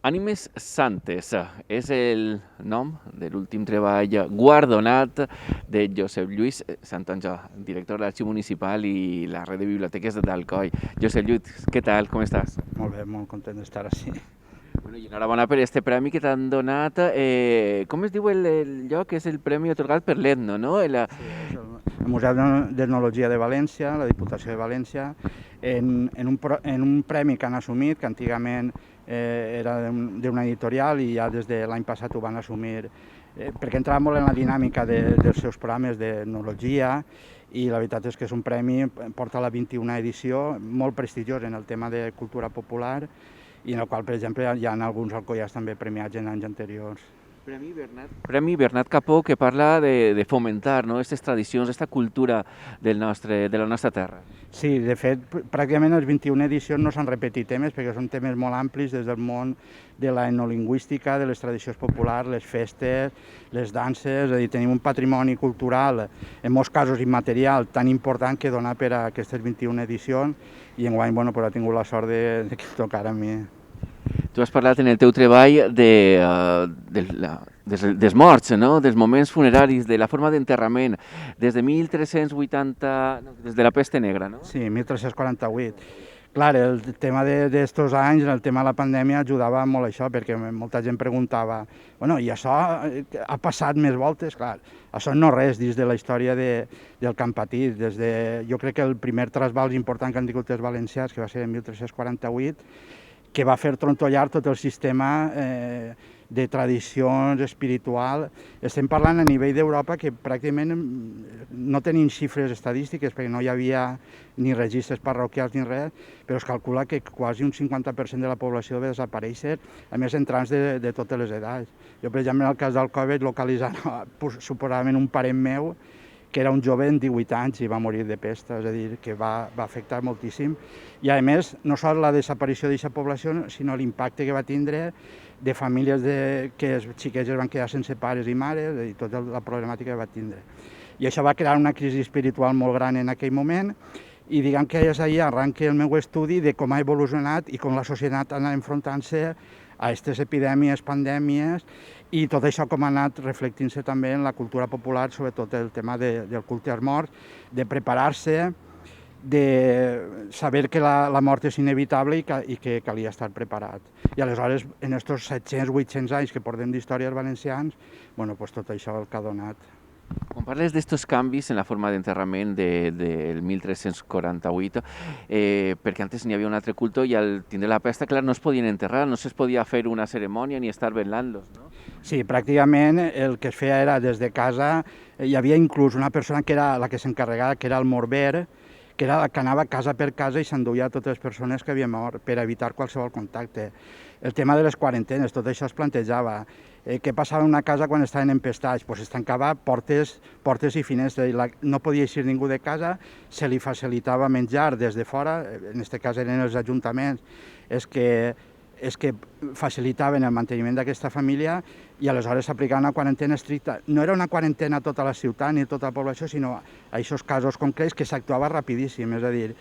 Ànimes Santes és el nom de l'últim treball guardonat de Josep Lluís Santonja, director de l'Arxiu Municipal i la Red de Biblioteques d'Alcoi. Josep Lluís, què tal? Com estàs? Molt bé, molt content d'estar així. Bueno, i enhorabona per este premi que t'han donat. Com es diu el lloc? És el premi atorgat per l'Etno, no? Sí, és el Museu d'Etnologia de València, la Diputació de València, en un premi que han assumit, que antigament era d'una editorial i ja des de l'any passat ho van assumir, perquè entrava molt en la dinàmica dels seus programes d'etnologia, i la veritat és que és un premi, porta la 21a edició, molt prestigiós en el tema de cultura popular, i en el qual, per exemple, hi ha alguns alcoiars també premiats en anys anteriors. Premi Bernat Capó, que parla de fomentar, no, aquestes tradicions, aquesta cultura de la nostra terra. Sí, de fet, pràcticament les 21 edicions no s'han repetit temes, perquè són temes molt amplis des del món de la etnolingüística, de les tradicions populars, les festes, les danses, és a dir, tenim un patrimoni cultural, en molts casos immaterial, tan important que donar per a aquestes 21 edicions, i enguany, bueno, ha tingut la sort de que tocara a mi. Tu has parlat en el teu treball dels morts, no? Dels moments funeraris, de la forma d'enterrament, des de 1380, des de la peste negra, no? Sí, 1348. Clar, el tema d'estos anys, el tema de la pandèmia ajudava molt a això, perquè molta gent preguntava, bueno, i això ha passat més voltes? Clar, això no res dins de la història del Camp Petit. Jo crec que el primer trasbals important que han tingut els valencians, que va ser en 1348, que va fer trontollar tot el sistema de tradicions espiritual. Estem parlant a nivell d'Europa que pràcticament no tenim xifres estadístiques perquè no hi havia ni registres parroquials ni res, però es calcula que quasi un 50% de la població va desaparèixer, a més en trams de totes les edats. Jo, per exemple, en el cas del Covid, localitzant suposadament un parent meu, que era un jove en 18 anys i va morir de pesta, és a dir, que va afectar moltíssim. I, a més, no sols la desaparició d'aquesta població, sinó l'impacte que va tindre de famílies que els xiquets es van quedar sense pares i mares, és a dir, tota la problemàtica que va tindre. I això va crear una crisi espiritual molt gran en aquell moment, i diguem que és ahir arranca el meu estudi de com ha evolucionat i com la societat ha anat enfrontant-se a aquestes epidèmies, pandèmies, i tot això com ha anat reflectint-se també en la cultura popular, sobretot el tema del culte als morts, de preparar-se, de saber que la mort és inevitable i que calia estar preparat. I aleshores, en aquests 700-800 anys que portem d'història els valencians, bueno, pues tot això el que ha donat. Quan parles d'estos canvis en la forma d'enterrament del 1348, perquè antes n'hi havia un altre culto i al tindre la pesta, clar, no es podien enterrar, no es podia fer una cerimònia ni estar velant-los, no? Sí, pràcticament el que es feia era des de casa, hi havia inclús una persona que era la que s'encarregava, que era el morber, que era la que anava casa per casa i s'enduia totes les persones que havien mort per evitar qualsevol contacte. El tema de les quarantenes, tot això es plantejava. Què passava en una casa quan estaven empestats? Pues es tancava portes i finestres, no podia eixir ningú de casa, se li facilitava menjar des de fora, en aquest cas eren els ajuntaments, és que facilitaven el manteniment d'aquesta família, i aleshores s'aplicava una quarantena estricta. No era una quarantena a tota la ciutat ni a tota la població, sinó a aquests casos concrets que s'actuava rapidíssim, és a dir,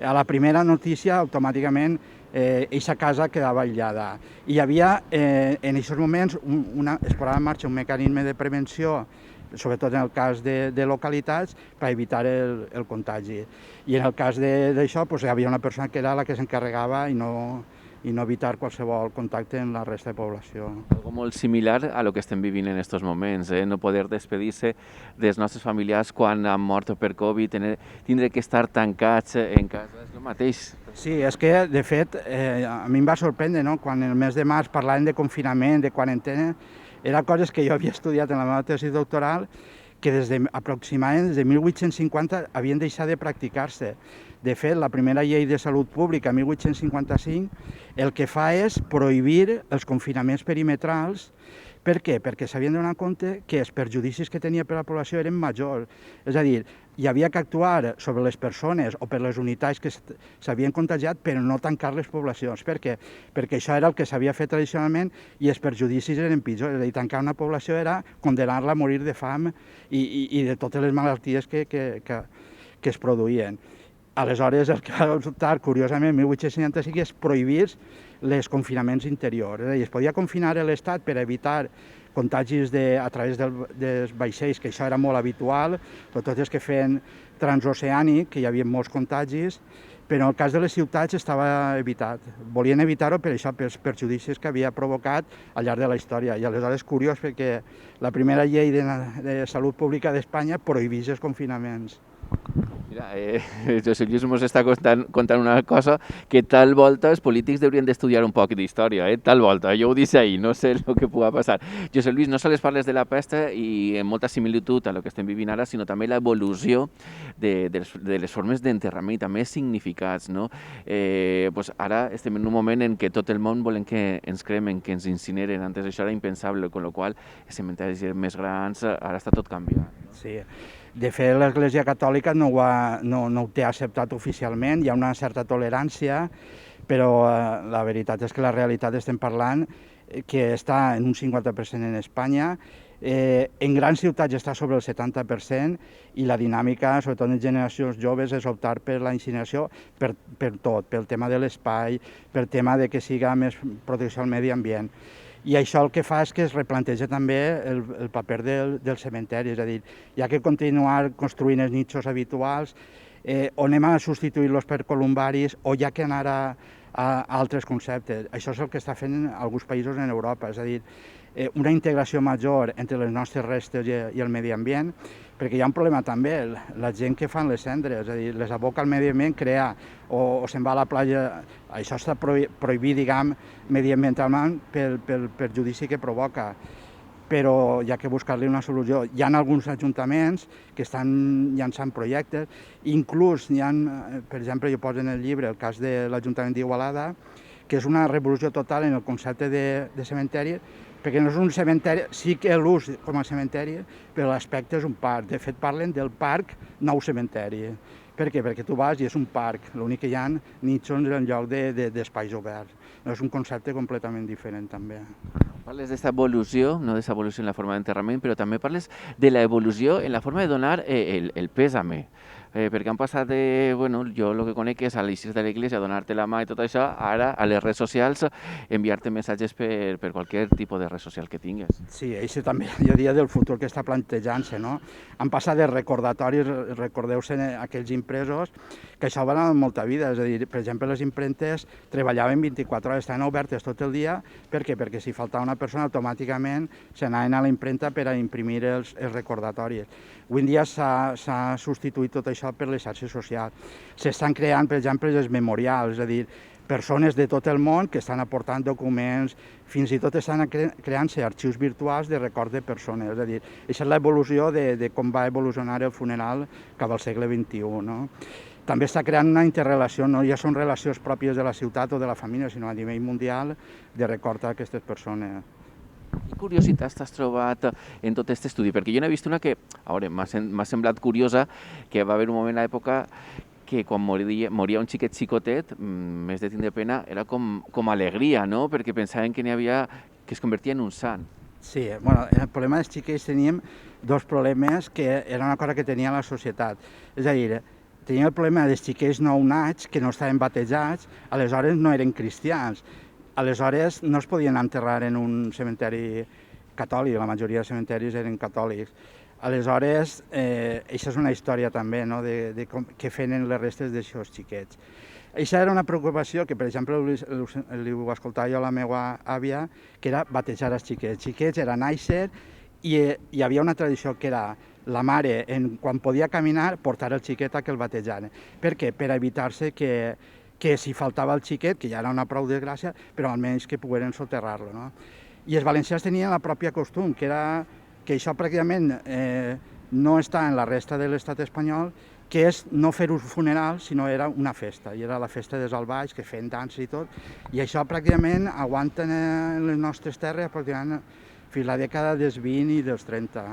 a la primera notícia automàticament aquesta casa quedava aïllada. I hi havia en aquests moments es posava en marxa un mecanisme de prevenció, sobretot en el cas de localitats, per evitar el contagi. I en el cas d'això hi havia una persona que era la que s'encarregava i no evitar qualsevol contacte amb la resta de població. Algo molt similar a lo que estem vivint en aquests moments, no poder despedir-se dels nostres familiars quan han mort per Covid, tindre que estar tancats en casa, és el mateix. Sí, és que, de fet, a mi em va sorprendre, no? Quan el mes de març parlaven de confinament, de quarantena, eren coses que jo havia estudiat en la meva tesi doctoral, que aproximadament des de 1850 havien deixat de practicar-se. De fet, la primera llei de salut pública, 1855, el que fa és prohibir els confinaments perimetrals. Per què? Perquè s'havien donat compte que els perjudicis que tenia per a la població eren majors. És a dir, hi havia que actuar sobre les persones o per les unitats que s'havien contagiat, però no tancar les poblacions. Per què? Perquè això era el que s'havia fet tradicionalment i els perjudicis eren pitjors. És a dir, tancar una població era condenar-la a morir de fam i de totes les malalties que es produïen. Aleshores, el que va resultar, curiosament, en 1865 és prohibir els confinaments interiors. És a dir, es podia confinar l'Estat per evitar contagis a través dels vaixells, que això era molt habitual, sobretot els que feien transoceànic, que hi havia molts contagis, però en el cas de les ciutats estava evitat. Volien evitar-ho per això, pels perjudicis que havia provocat al llarg de la història. I aleshores és curiós perquè la primera llei de salut pública d'Espanya prohibeix els confinaments. Mira, Josep Lluís ens està contant una cosa que tal volta els polítics haurien d'estudiar un poc d'història, tal volta, jo ho dic ahir, no sé el que pugui passar. Josep Lluís, no sols parles de la pesta i en molta similitud a el que estem vivint ara, sinó també l'evolució de les formes d'enterrament i també significats, no? Pues ara estem en un moment en què tot el món volen que ens cremen, que ens incineren, antes això era impensable, amb la qual cosa els cementaris més grans, ara està tot canviant. Sí. De fet, l'Església Catòlica no ho té acceptat oficialment, hi ha una certa tolerància, però la veritat és que la realitat estem parlant que està en un 50% en Espanya, en grans ciutats està sobre el 70% i la dinàmica, sobretot en generacions joves, és optar per la incineració per tot, pel tema de l'espai, pel tema de que siga més protecció al medi ambient. I això el que fa és que es replanteja també el paper del cementeri, és a dir, hi ha que continuar construint els nitxos habituals, o anem a substituir-los per columbaris, o hi ha que anar a altres conceptes. Això és el que està fent alguns països en Europa, és a dir, una integració major entre les nostres restes i el medi ambient, perquè hi ha un problema també, la gent que fan les cendres, és a dir, les aboca al medi ambient, crea, o se'n va a la platja, això està prohibit, diguem, mediambientalment pel perjudici que provoca, però hi ha que buscar-li una solució. Hi ha alguns ajuntaments que estan llançant projectes, inclús hi ha, per exemple, jo poso en el llibre el cas de l'Ajuntament d'Igualada, que és una revolució total en el concepte de cementeri, perquè no és un cementeri, sí que l'ús com a cementeri, però l'aspecte és un parc. De fet, parlen del parc nou cementeri. Per què? Perquè tu vas i és un parc, l'únic que hi ha nitxons en lloc d'espais oberts. És un concepte completament diferent, també. Parles d'esta evolució, no d'aquesta evolució en la forma d'enterrament, però també parles de l'evolució en la forma de donar el pèsame. Perquè han passat de, bueno, jo el que conec és a l'eixir de l'església, donar-te la mà i tot això, ara a les redes socials enviar-te missatges per qualsevol tipus de red social que tingues. Sí, això també, jo diria del futur que està plantejant-se, no? Han passat de recordatoris, recordeu-se aquells impresos, que això va anar molta vida, és a dir, per exemple, les impremtes treballaven 24 hores, estaven obertes tot el dia, per què? Perquè si faltava una persona automàticament se n'anaven a la impremta per a imprimir els recordatoris. Avui en dia s'ha substituït tot això per les xarxes socials. S'estan creant, per exemple, els memorials, és a dir, persones de tot el món que estan aportant documents, fins i tot estan creant-se arxius virtuals de records de persones. És a dir, això és l'evolució de com va evolucionar el funeral cap al segle XXI. No? També està creant una interrelació, no ja són relacions pròpies de la ciutat o de la família, sinó a nivell mundial de record a aquestes persones. Quina curiositat t'has trobat en tot aquest estudi? Perquè jo n'he vist una que, a veure, m'ha semblat curiosa, que va haver un moment a l'època que quan moria un xiquet xicotet, més de tindre pena, era com alegria, no? Perquè pensaven que n'hi havia, que es convertia en un sant. Sí, bueno, el problema dels xiquets teníem dos problemes que era una cosa que tenia la societat. És a dir, teníem el problema dels xiquets nounats que no estaven batejats, aleshores no eren cristians. Aleshores no es podien enterrar en un cementeri catòlic, la majoria de cementeris eren catòlics. Aleshores, això és una història també, no?, de què feien les restes d'aixòs xiquets. Això era una preocupació que, per exemple, li ho escoltava jo a la meva àvia, que era batejar els xiquets. Xiquets era nàixer i hi havia una tradició que era la mare, quan podia caminar, portar el xiquet a que el batejaren. Per què? Per evitar-se que si faltava el xiquet, que ja era una prou desgràcia, però almenys que pogueren soterrar-lo. No? I els valencians tenien la pròpia costum, que era que això pràcticament no està en la resta de l'estat espanyol, que és no fer un funeral, sinó era una festa, i era la festa dels albaix, que feien dansa i tot, i això pràcticament aguanten en les nostres terres pràcticament fins la dècada dels 20 i dels 30.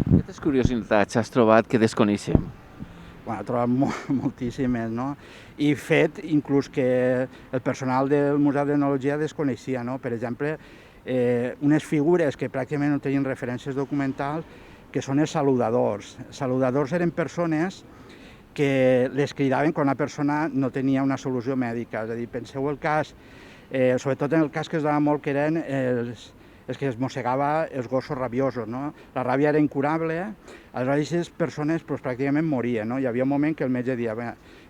Quines curiositats has trobat que desconeixem? Bueno, he trobat moltíssimes, no? I fet, inclús que el personal del Museu d'Etnologia desconeixia, no? Per exemple, unes figures que pràcticament no tenien referències documentals, que són els saludadors. Els saludadors eren persones que les cridaven quan una persona no tenia una solució mèdica. És a dir, penseu el cas sobretot en el cas que es donava molt, que eren els que es mossegava els gossos rabiosos, no? La ràbia era incurable, aleshores aquestes persones pràcticament morien, no? Hi havia un moment que el metge deia,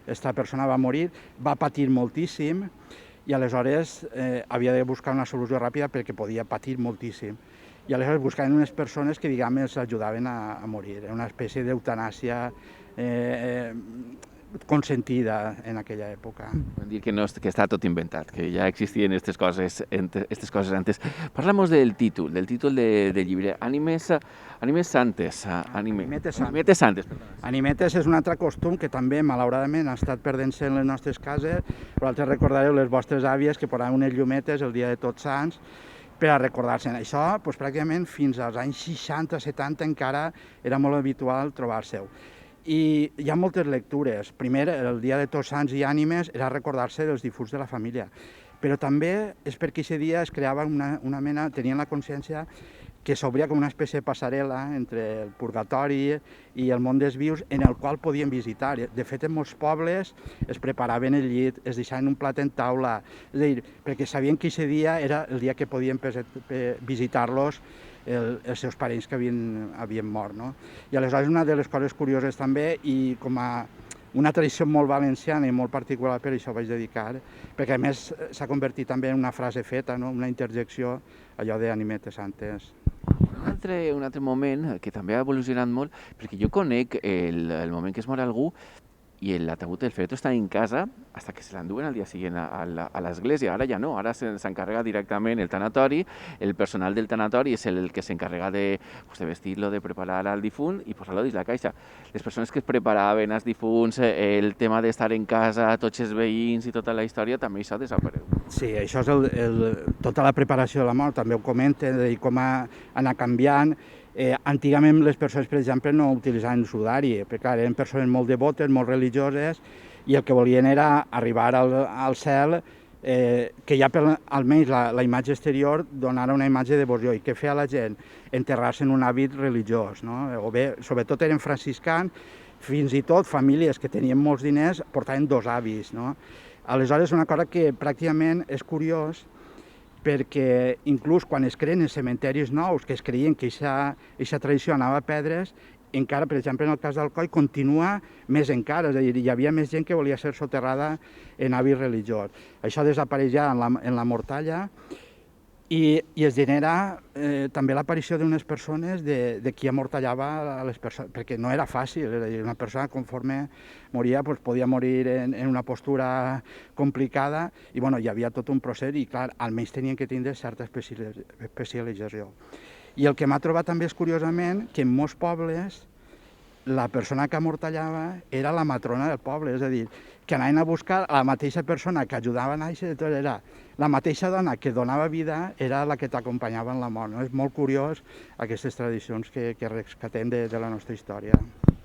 aquesta persona va morir, va patir moltíssim, i aleshores havia de buscar una solució ràpida perquè podia patir moltíssim. I aleshores buscaven unes persones que, diguem, els ajudaven a morir. Era una espècie d'eutanàsia consentida en aquella època. Vam dir que, no, que està tot inventat, que ja existien aquestes coses antes. Parlem del títol del llibre, Animes Santes. Animetes Santes. Animetes és un altre costum que també, malauradament, ha estat perdent-se en les nostres cases. Vosaltres recordareu les vostres àvies que posaven unes llumetes el dia de Tots Sants per a recordar-se'n. Això, pràcticament fins als anys 60-70 encara era molt habitual trobar-se-ho. I hi ha moltes lectures. Primer, el dia de Tots Sants i Ànimes era recordar-se dels difunts de la família, però també és perquè aquest dia es creava una mena, tenien la consciència que s'obria com una espècie de passarel·la entre el purgatori i el món dels vius, en el qual podien visitar. De fet, en molts pobles es preparaven el llit, es deixaven un plat en taula, és a dir, perquè sabien que aquest dia era el dia que podien visitar-los els seus parents que havien mort, no? I aleshores una de les coses curioses també, i com a una tradició molt valenciana i molt particular, per això vaig dedicar, perquè a més s'ha convertit també en una frase feta, no? Una interjecció, allò de Animetes Santes. Un altre moment que també ha evolucionat molt, perquè jo conec el moment que es mor algú i l'ataúd del feto està en casa fins que se l'enduen al dia següent a l'església. Ara ja no, ara s'encarrega directament el tanatori, el personal del tanatori és el que s'encarrega de vestir-lo, de preparar al difunt i posar-lo dins la caixa. Les persones que es preparaven als difunts, el tema d'estar en casa, tots els veïns i tota la història, també això desapareu. Sí, això és tota la preparació de la mort, també ho comenten, de com ha anat canviant. Antigament les persones, per exemple, no utilitzaven sudari, perquè clar, eren persones molt devotes, molt religioses, i el que volien era arribar al cel, que ja almenys la imatge exterior donara una imatge de devoció. I què feia la gent? Enterrar-se en un hàbit religiós, no? O bé, sobretot eren franciscans, fins i tot famílies que tenien molts diners portaven 2 avis, no? Aleshores, una cosa que pràcticament és curiós, perquè inclús quan es creen els cementeris nous, que es creien que aquesta tradició anava a perdre's, encara, per exemple, en el cas d'Alcoi, continua més encara, és a dir, hi havia més gent que volia ser soterrada en hàbit religiós. Això desapareix ja en la mortalla i es genera també l'aparició d'unes persones de qui amortallava les persones, perquè no era fàcil, és a dir, una persona conforme moria podia morir en una postura complicada i hi havia tot un procés i clar, almenys tenien que tindre certa especialització. I el que m'ha trobat també és curiosament que en molts pobles la persona que amortallava era la matrona del poble, és a dir, que anaven a buscar a la mateixa persona que ajudava a néixer, era la mateixa dona que donava vida, era la que t'acompanyava en la mort. No? És molt curiós aquestes tradicions que rescatem de la nostra història.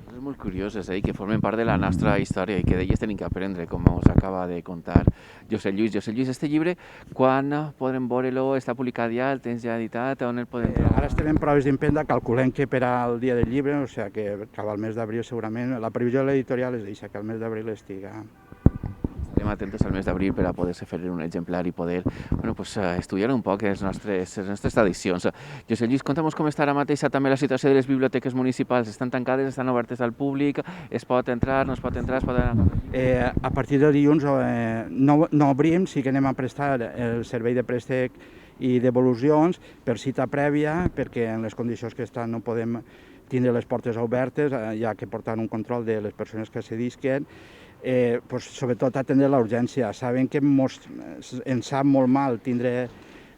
És molt curiós, és a dir, que formen part de la nostra història i que d'elles tenim que aprendre, com us acaba de contar Josep Lluís. Josep Lluís, este llibre, quan podrem veure-lo? Està publicat ja? El tens ja editat? On el podem trobar? Ara estem en proves d'impremta, calculem que per al dia del llibre, o sigui que acaba el mes d'abril segurament, la previsió de l'editorial és deixar que el mes d'abril estiga. Estarem atentos al mes d'abril per a poder-se fer un exemplar i poder estudiar un poc les nostres tradicions. Josep Lluís, conta'm com està ara mateix també la situació de les biblioteques municipals. Estan tancades, estan obertes al públic? Es pot entrar, no es pot entrar? A partir de dilluns no obrim, sí que anem a prestar el servei de préstec i devolucions per cita prèvia, perquè en les condicions que estan no podem tindre les portes obertes, hi ha que portar un control de les persones que s'edisquen. Sobretot atendre la urgència. Sabem que ens sap molt mal tindre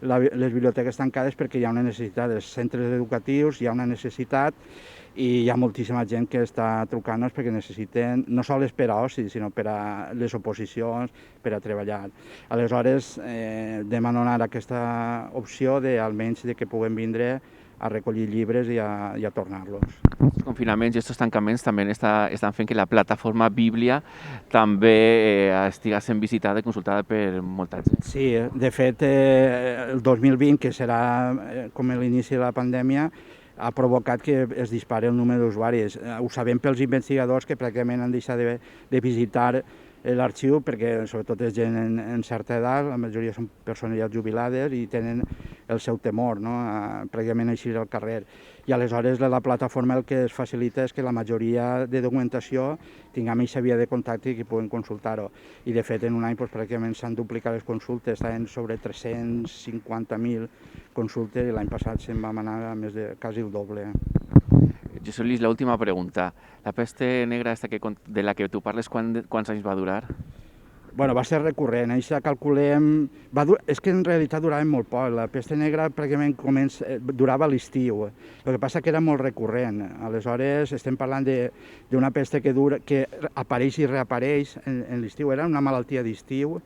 les biblioteques tancades perquè hi ha una necessitat dels centres educatius, hi ha una necessitat i hi ha moltíssima gent que està trucant-nos perquè necessiten no sols per a oci, sinó per a les oposicions, per a treballar. Aleshores, demanen ara aquesta opció almenys que puguem vindre a recollir llibres i a tornar-los. Els confinaments i aquests tancaments també estan fent que la plataforma Bíblia també estigui sent visitada i consultada per molta gent. Sí, de fet, el 2020, que serà com l'inici de la pandèmia, ha provocat que es dispari el número d'usuaris. Ho sabem pels investigadors que pràcticament han deixat de visitar l'arxiu perquè sobretot és gent en certa edat, la majoria són persones ja jubilades i tenen el seu temor, no? Pràcticament així al carrer. I aleshores la plataforma el que es facilita és que la majoria de documentació tinguem aquesta via de contacte i que puguin consultar-ho. I de fet en un any pràcticament s'han duplicat les consultes, estaven sobre 350.000 consultes i l'any passat se'n va anar a més de quasi el doble. Josep Lluís, la última pregunta. La peste negra esta de la que tu parles, quants anys va durar? Bueno, va ser recurrent, això calculem... És que en realitat durava molt poc, la peste negra pràcticament durava a l'estiu, el que passa que era molt recurrent, aleshores estem parlant d'una peste que apareix i reapareix en l'estiu, era una malaltia d'estiu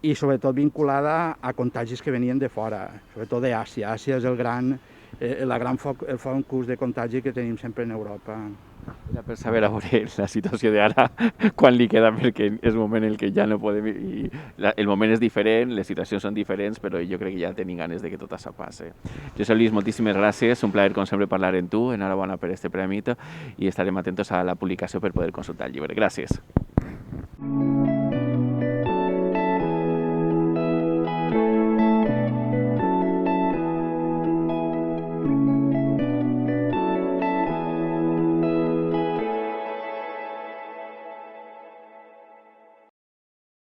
i sobretot vinculada a contagis que venien de fora, sobretot d'Àsia. Àsia és el focus de contagi que tenim sempre en Europa. Era per saber a veure la situació d'ara, quan li queda, perquè és un moment en què ja no podem... El moment és diferent, les situacions són diferents, però jo crec que ja tenim ganes de que tot això passi. Josep Lluís, moltíssimes gràcies, un plaer com sempre parlar amb tu, enhorabona per este premi i estarem atentos a la publicació per poder consultar el llibre. Gràcies.